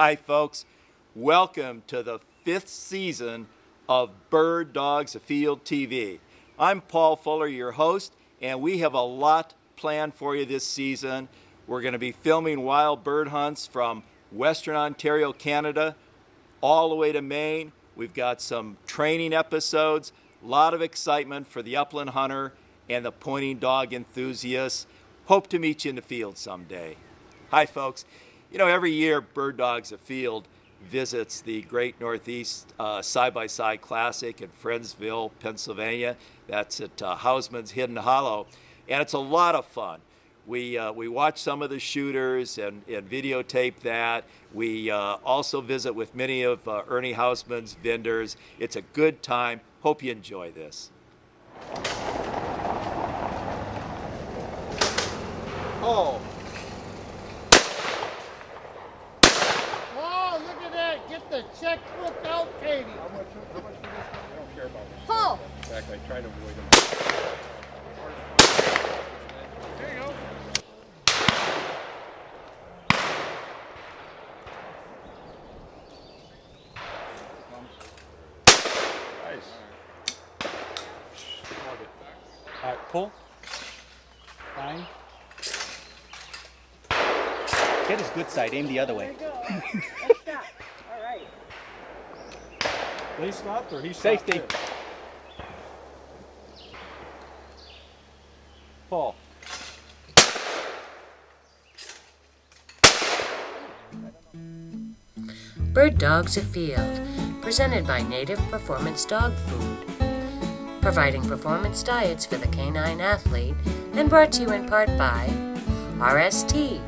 Hi, folks. Welcome to the 5th season of Bird Dogs Afield TV. I'm Paul Fuller, your host, and we have a lot planned for you this season. We're going to be filming wild bird hunts from Western Ontario, Canada, all the way to Maine. We've got some training episodes, a lot of excitement for the upland hunter and the pointing dog enthusiasts. Hope to meet you in the field someday. Hi, folks. You know, every year Bird Dogs Afield visits the Great Northeast Side-by-Side Classic in Friendsville, Pennsylvania. That's at Hausmann's Hidden Hollow, and it's a lot of fun. We watch some of the shooters and videotape that. We also visit with many of Ernie Hausmann's vendors. It's a good time. Hope you enjoy this. Oh. Oh, look at that. Get the checkbook out, Katie. How much for this? I don't care about this. Paul. In fact, I try to avoid them. There you go. Nice. All right, pull. Fine. Get his good side, aim the other way. There you go. Let's stop. All right. They stopped or he stopped? Safety. It? Paul. Bird Dogs Afield, presented by Native Performance Dog Food, providing performance diets for the canine athlete, and brought to you in part by RST,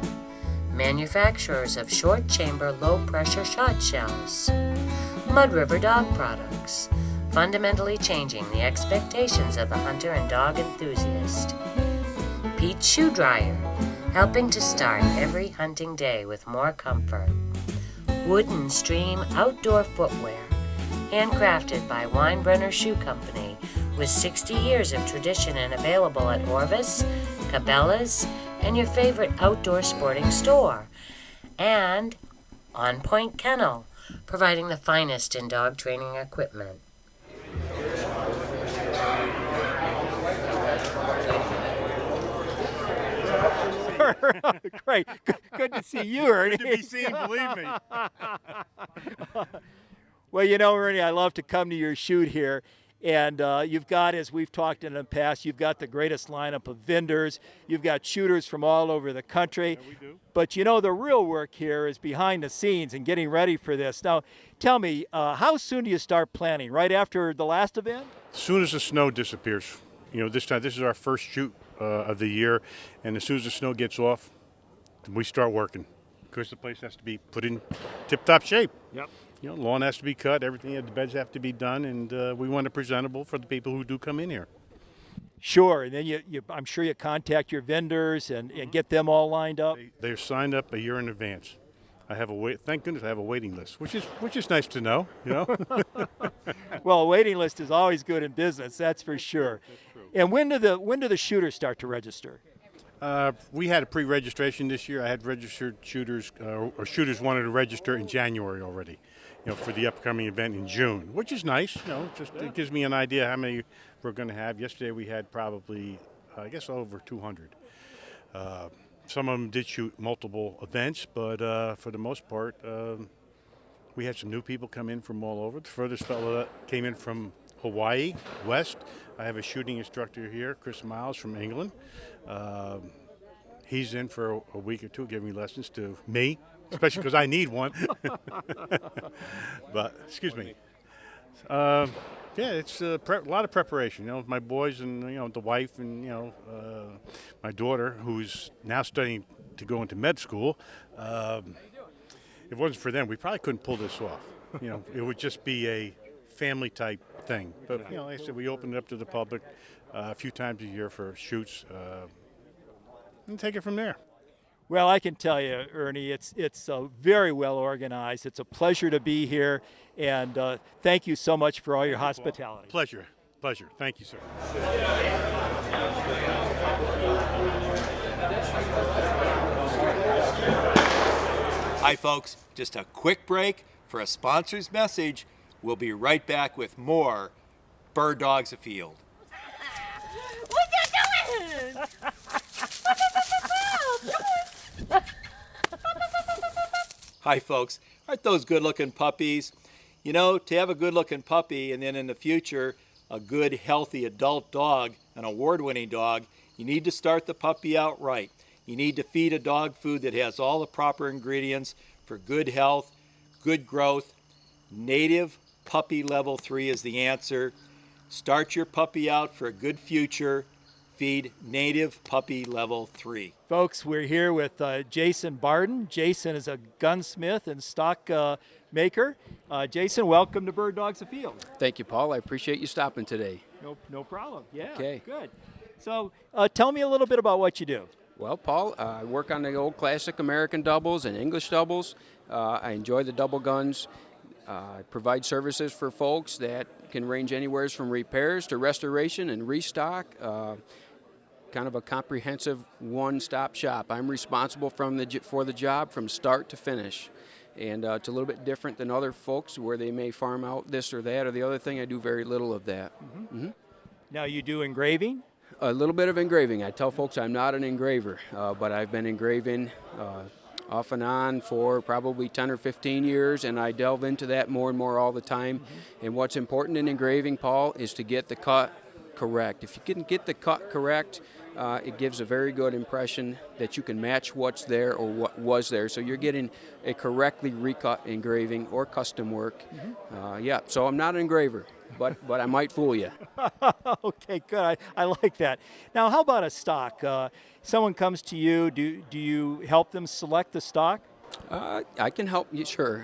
manufacturers of short chamber low pressure shot shells, Mud River Dog Products, fundamentally changing the expectations of the hunter and dog enthusiast, Pete's Shoe Dryer, helping to start every hunting day with more comfort, Wooden Stream Outdoor Footwear, handcrafted by Weinbrenner Shoe Company, with 60 years of tradition and available at Orvis, Cabela's, and your favorite outdoor sporting store. And On Point Kennel, providing the finest in dog training equipment. Great. Good to see you, Ernie. Good to be seen, believe me. Well, you know, Ernie, I love to come to your shoot here. And you've got, as we've talked in the past, you've got the greatest lineup of vendors. You've got shooters from all over the country. Yeah, we do. But you know, the real work here is behind the scenes and getting ready for this. Now, tell me, how soon do you start planning? Right after the last event? As soon as the snow disappears. You know, this is our first shoot of the year, and as soon as the snow gets off, we start working. Because the place has to be put in tip-top shape. Yep. You know, lawn has to be cut, everything, the beds have to be done, and we want it presentable for the people who do come in here. Sure, and then I'm sure you contact your vendors and get them all lined up. They're signed up a year in advance. I have thank goodness I have a waiting list, which is nice to know, you know. Well, a waiting list is always good in business, that's for sure. That's true. And when do the shooters start to register? We had a pre-registration this year. I had registered shooters, or shooters wanted to register in January already, you know, for the upcoming event in June, which is nice. You know, it gives me an idea how many we're going to have. Yesterday we had probably, I guess, over 200. Some of them did shoot multiple events, but for the most part, we had some new people come in from all over. The furthest fellow that came in from Hawaii, West. I have a shooting instructor here, Chris Miles from England. He's in for a week or two giving lessons to me, especially because I need one. But, excuse me. Yeah, it's a lot of preparation. You know, my boys and, you know, the wife and, you know, my daughter, who's now studying to go into med school. If it wasn't for them, we probably couldn't pull this off. You know, it would just be a family type thing. But, you know, like I said, we open it up to the public a few times a year for shoots and take it from there. Well, I can tell you, Ernie, it's very well organized. It's a pleasure to be here, and thank you so much for all your hospitality. Pleasure. Thank you, sir. Hi, folks. Just a quick break for a sponsor's message. We'll be right back with more Bird Dogs Afield. What you doing? Hi, folks. Aren't those good-looking puppies? You know, to have a good-looking puppy and then in the future a good, healthy adult dog, an award-winning dog, you need to start the puppy out right. You need to feed a dog food that has all the proper ingredients for good health, good growth. Native Puppy Level 3 is the answer. Start your puppy out for a good future. Feed Native Puppy Level 3. Folks, we're here with Jason Barden. Jason is a gunsmith and stock maker. Jason, welcome to Bird Dogs Afield. Thank you, Paul. I appreciate you stopping today. No problem. Yeah, Okay. Good. So tell me a little bit about what you do. Well, Paul, I work on the old classic American doubles and English doubles. I enjoy the double guns. I provide services for folks that can range anywhere from repairs to restoration and restock. Kind of a comprehensive one-stop shop. I'm responsible for the job from start to finish. And it's a little bit different than other folks where they may farm out this or that or the other thing. I do very little of that. Mm-hmm. Now you do engraving? A little bit of engraving. I tell folks I'm not an engraver, but I've been engraving off and on for probably 10 or 15 years, and I delve into that more and more all the time. Mm-hmm. And what's important in engraving, Paul, is to get the cut correct. If you can get the cut correct, it gives a very good impression that you can match what's there or what was there. So you're getting a correctly recut engraving or custom work. Mm-hmm. So I'm not an engraver, but I might fool you. Okay, good. I like that. Now, how about a stock? Someone comes to you. Do you help them select the stock? I can help you, sure.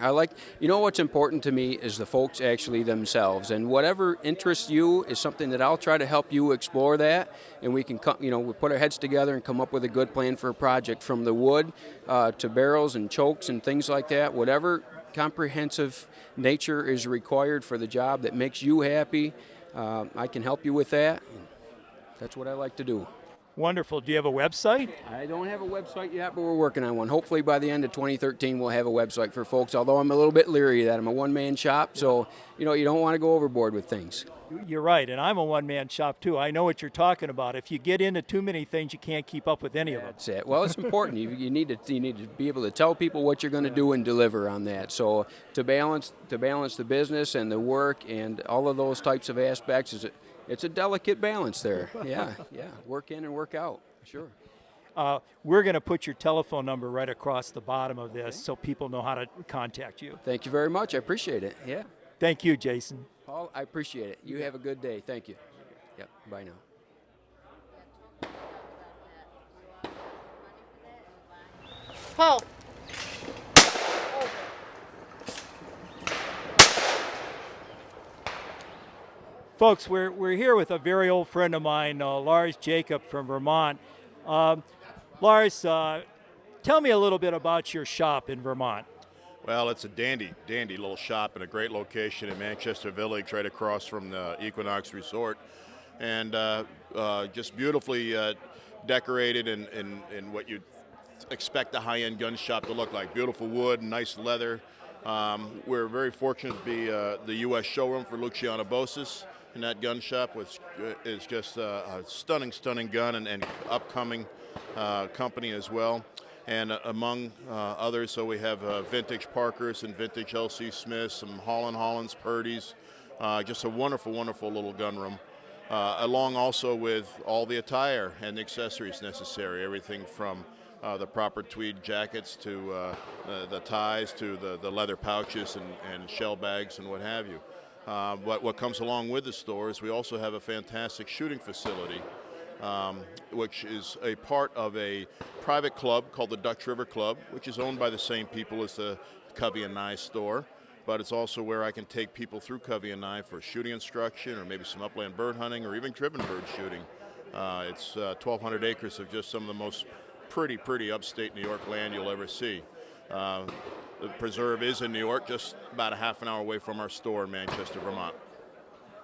What's important to me is the folks actually themselves, and whatever interests you is something that I'll try to help you explore that, and we can we put our heads together and come up with a good plan for a project, from the wood to barrels and chokes and things like that. Whatever comprehensive nature is required for the job that makes you happy, I can help you with that. That's what I like to do. Wonderful. Do you have a website? I don't have a website yet, but we're working on one. Hopefully by the end of 2013 we'll have a website for folks, although I'm a little bit leery of that. I'm a one-man shop, so you don't want to go overboard with things. You're right, and I'm a one-man shop too. I know what you're talking about. If you get into too many things, you can't keep up with any of them. That's it. Well, it's important. you need to be able to tell people what you're going to do and deliver on that. So to balance the business and the work and all of those types of aspects, it's a delicate balance there. Yeah. Work in and work out. Sure. We're going to put your telephone number right across the bottom of this so people know how to contact you. Thank you very much. I appreciate it. Yeah. Thank you, Jason. Paul, I appreciate it. You have a good day. Thank you. Yep. Bye now. Paul. Folks, we're here with a very old friend of mine, Lars Jacob from Vermont. Lars, tell me a little bit about your shop in Vermont. Well, it's a dandy little shop in a great location in Manchester Village, right across from the Equinox Resort, and just beautifully decorated in what you'd expect a high-end gun shop to look like. Beautiful wood, nice leather. We're very fortunate to be the U.S. showroom for Luciano Bosis in that gun shop, which is just a stunning gun and upcoming company as well. And among others, so we have vintage Parkers and vintage L.C. Smiths, some Hollands, Purdy's, just a wonderful little gun room, along also with all the attire and the accessories necessary, everything from the proper tweed jackets to the ties to the leather pouches and shell bags and what have you. But what comes along with the store is we also have a fantastic shooting facility, which is a part of a private club called the Dutch River Club, which is owned by the same people as the Covey and Nye store. But it's also where I can take people through Covey and Nye for shooting instruction, or maybe some upland bird hunting, or even driven bird shooting. It's 1,200 acres of just some of the most pretty upstate New York land you'll ever see. The preserve is in New York, just about a half an hour away from our store in Manchester, Vermont.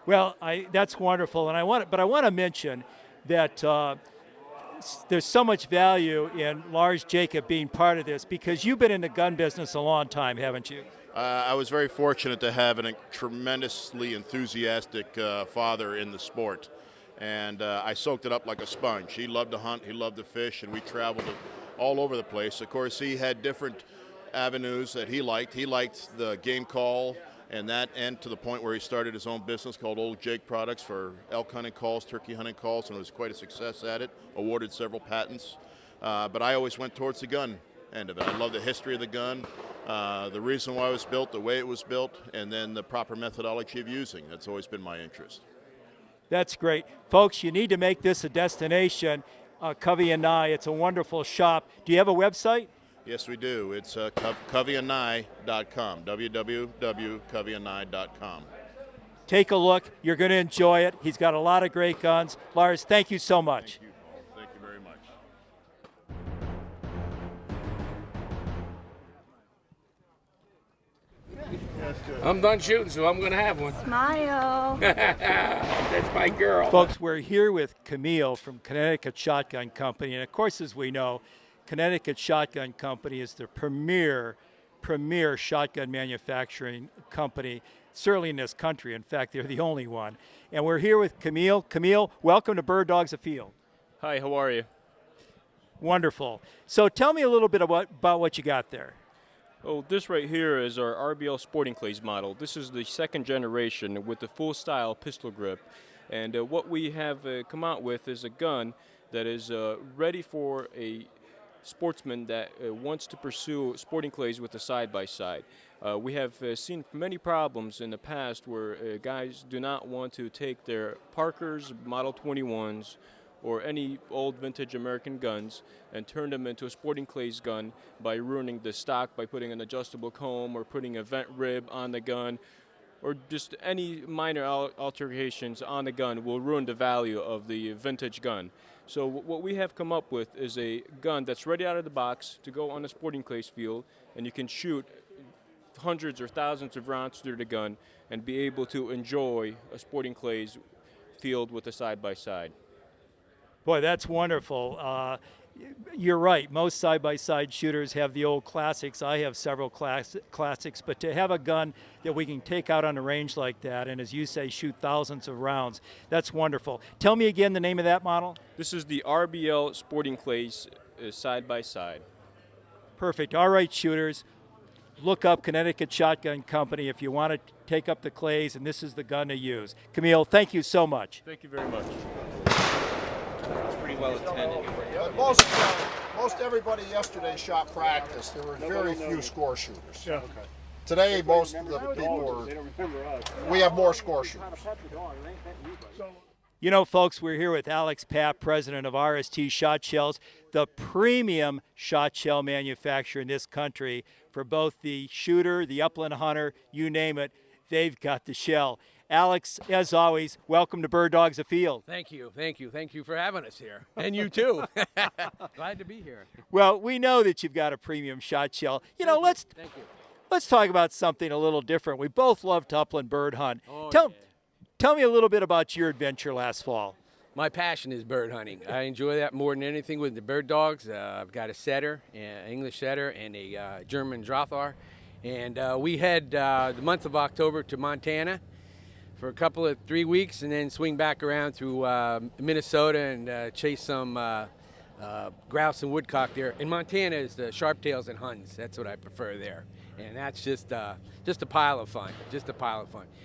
Well, that's wonderful, and I want to mention that there's so much value in Lars Jacob being part of this, because you've been in the gun business a long time, haven't you? I was very fortunate to have a tremendously enthusiastic father in the sport, and I soaked it up like a sponge. He loved to hunt, he loved to fish, and we traveled all over the place. Of course, he had different avenues that he liked. He liked the game call and that end, to the point where he started his own business called Old Jake Products for elk hunting calls, turkey hunting calls, and was quite a success at it, awarded several patents. But I always went towards the gun end of it. I love the history of the gun, the reason why it was built, the way it was built, and then the proper methodology of using. That's always been my interest. That's great. Folks, you need to make this a destination. Covey and Nye, it's a wonderful shop. Do you have a website? Yes, we do. It's coveyandnye.com, www.coveyandnye.com. Take a look. You're going to enjoy it. He's got a lot of great guns. Lars, thank you so much. Thank you, Paul. Thank you very much. I'm done shooting, so I'm going to have one. Smile. That's my girl. Folks, we're here with Camille from Connecticut Shotgun Company. And, of course, as we know, Connecticut Shotgun Company is the premier shotgun manufacturing company, certainly in this country. In fact, they're the only one. And we're here with Camille. Camille, welcome to Bird Dogs Afield. Hi, how are you? Wonderful. So tell me a little bit about what you got there. Oh, this right here is our RBL Sporting Clays model. This is the second generation with the full style pistol grip. And what we have come out with is a gun that is ready for a sportsman that wants to pursue sporting clays with a side-by-side. We have seen many problems in the past where guys do not want to take their Parkers, Model 21s, or any old vintage American guns and turn them into a sporting clays gun by ruining the stock, by putting an adjustable comb or putting a vent rib on the gun, or just any minor alterations on the gun will ruin the value of the vintage gun. So what we have come up with is a gun that's ready out of the box to go on a sporting clays field, and you can shoot hundreds or thousands of rounds through the gun and be able to enjoy a sporting clays field with a side-by-side. Boy, that's wonderful. You're right. Most side-by-side shooters have the old classics. I have several classics, but to have a gun that we can take out on the range like that and, as you say, shoot thousands of rounds, that's wonderful. Tell me again the name of that model. This is the RBL Sporting Clays side-by-side. Perfect. All right, shooters, look up Connecticut Shotgun Company if you want to take up the clays, and this is the gun to use. Camille, thank you so much. Thank you very much. It's pretty well attended. Most everybody yesterday shot practice. There were very few score shooters. Yeah. Okay. Today, most of the people we have more score shooters. You know, folks, we're here with Alex Papp, president of RST Shot Shells, the premium shot shell manufacturer in this country for both the shooter, the upland hunter, you name it, they've got the shell. Alex, as always, welcome to Bird Dogs Afield. Thank you for having us here. And you too. Glad to be here. Well, we know that you've got a premium shot shell. Let's talk about something a little different. We both love to upland bird hunt. Tell me a little bit about your adventure last fall. My passion is bird hunting. I enjoy that more than anything with the bird dogs. I've got a setter, an English setter, and a German Drahthaar. And we head the month of October to Montana for a couple of 3 weeks, and then swing back around through Minnesota and chase some grouse and woodcock there. In Montana is the sharptails and huns. That's what I prefer there. And that's just a pile of fun,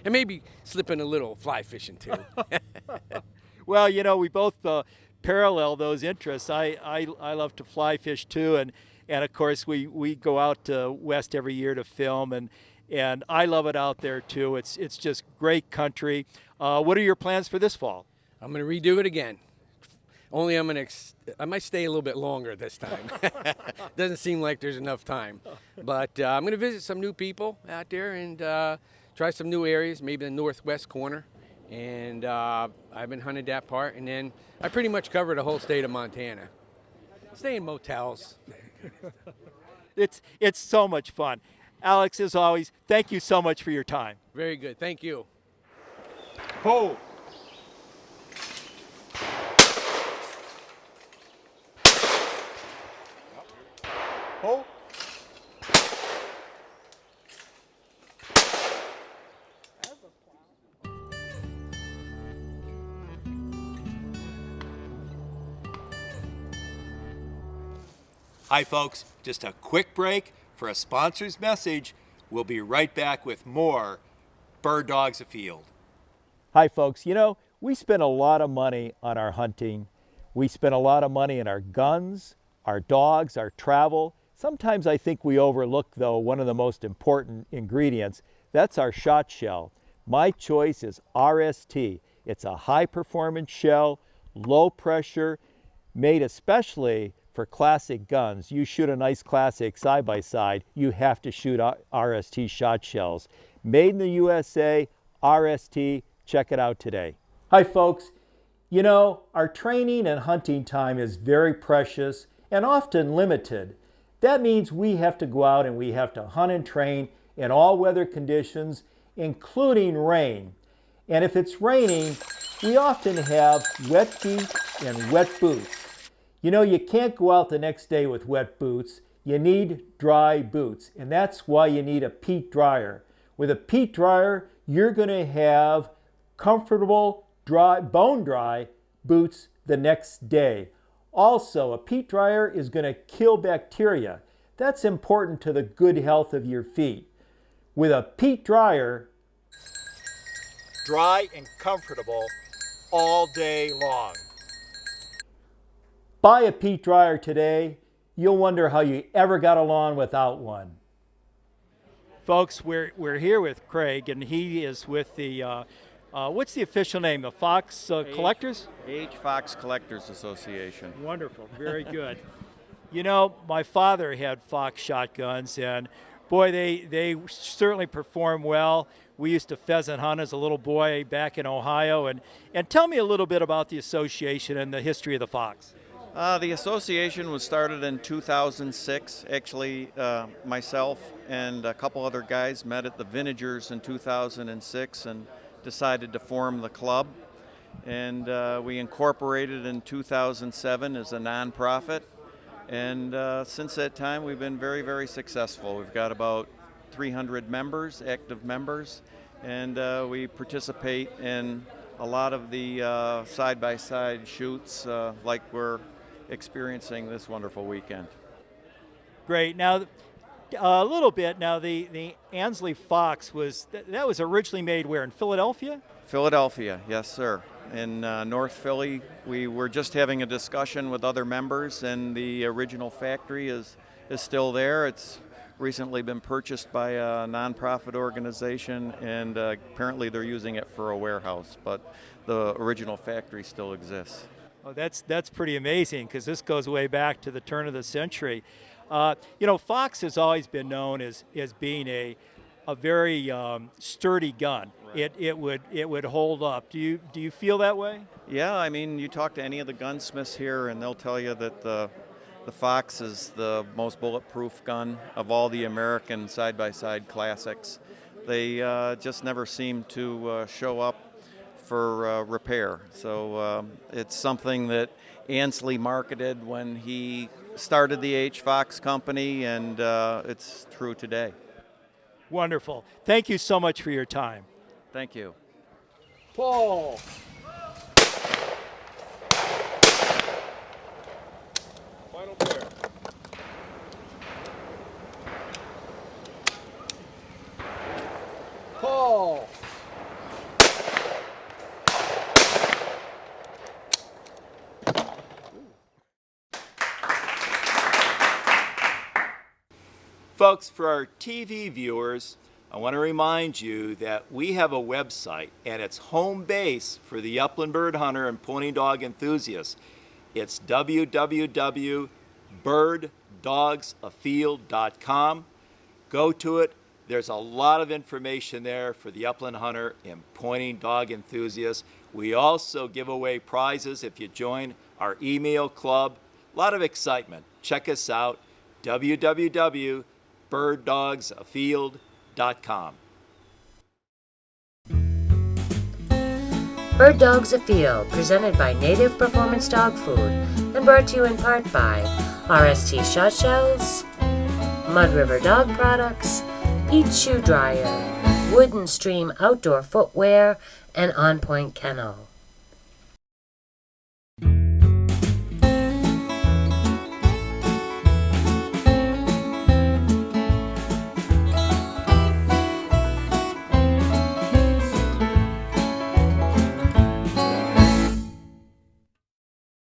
And maybe slipping a little fly fishing too. Well, we both parallel those interests. I love to fly fish too, and of course we go out west every year to film, and I love it out there too. It's just great country. What are your plans for this fall? I'm going to redo it again. Only I might stay a little bit longer this time. Doesn't seem like there's enough time. But I'm going to visit some new people out there and try some new areas, maybe the northwest corner. And I've been hunting that part. And then I pretty much cover the whole state of Montana. Stay in motels. It's so much fun. Alex, as always, thank you so much for your time. Very good. Thank you. Pull. Pull. Hi, folks. Just a quick break for a sponsor's message. We'll be right back with more Bird Dogs Afield. Hi, folks. You know, we spend a lot of money on our hunting. We spend a lot of money on our guns, our dogs, our travel. Sometimes I think we overlook, though, one of the most important ingredients. That's our shot shell. My choice is RST. It's a high-performance shell, low pressure, made especially for classic guns. You shoot a nice classic side-by-side, you have to shoot RST shot shells. Made in the USA, RST, check it out today. Hi folks, you know, our training and hunting time is very precious and often limited. That means we have to go out and we have to hunt and train in all weather conditions, including rain. And if it's raining, we often have wet feet and wet boots. You know, you can't go out the next day with wet boots. You need dry boots, and that's why you need a peat dryer. With a peat dryer, you're going to have comfortable, dry, bone dry boots the next day. Also, a peat dryer is going to kill bacteria. That's important to the good health of your feet. With a peat dryer, dry and comfortable all day long. Buy a peat dryer today. You'll wonder how you ever got along without one. Folks, we're here with Craig, and he is with the, what's the official name, the Fox Collectors? Fox Collectors Association. Wonderful, very good. You know, my father had Fox shotguns, and boy, they certainly perform well. We used to pheasant hunt as a little boy back in Ohio, and tell me a little bit about the association and the history of the Fox. The association was started in 2006. Actually, myself and a couple other guys met at the Vintagers in 2006 and decided to form the club. And we incorporated in 2007 as a nonprofit. And since that time, we've been very, very successful. We've got about 300 members, active members, and we participate in a lot of the side-by-side shoots like we're experiencing this wonderful weekend. Great. Now, a little bit. Now, the Ansley Fox that was originally made where, in Philadelphia? Philadelphia, yes, sir. In North Philly, we were just having a discussion with other members, and the original factory is still there. It's recently been purchased by a nonprofit organization, and apparently they're using it for a warehouse, but the original factory still exists. Oh, that's pretty amazing, because this goes way back to the turn of the century. You know, Fox has always been known as being a very sturdy gun. Right. It would hold up. Do you feel that way? Yeah, I mean, you talk to any of the gunsmiths here, and they'll tell you that the Fox is the most bulletproof gun of all the American side-by-side classics. They just never seem to show up for repair. So it's something that Ansley marketed when he started the H. Fox Company, and it's true today. Wonderful. Thank you so much for your time. Thank you. Pull. Final pair. Pull. Folks, for our TV viewers, I want to remind you that we have a website, and it's home base for the upland bird hunter and pony dog enthusiast. It's www.birddogsafield.com. Go to it. There's a lot of information there for the upland hunter and pointing dog enthusiast. We also give away prizes if you join our email club. A lot of excitement. Check us out, www.birddogsafield.com. Bird Dogs Afield, presented by Native Performance Dog Food and brought to you in part by RST Shot Shells, Mud River Dog Products, Pete's Shoe Dryer, Wooden Stream Outdoor Footwear, and On Point Kennel.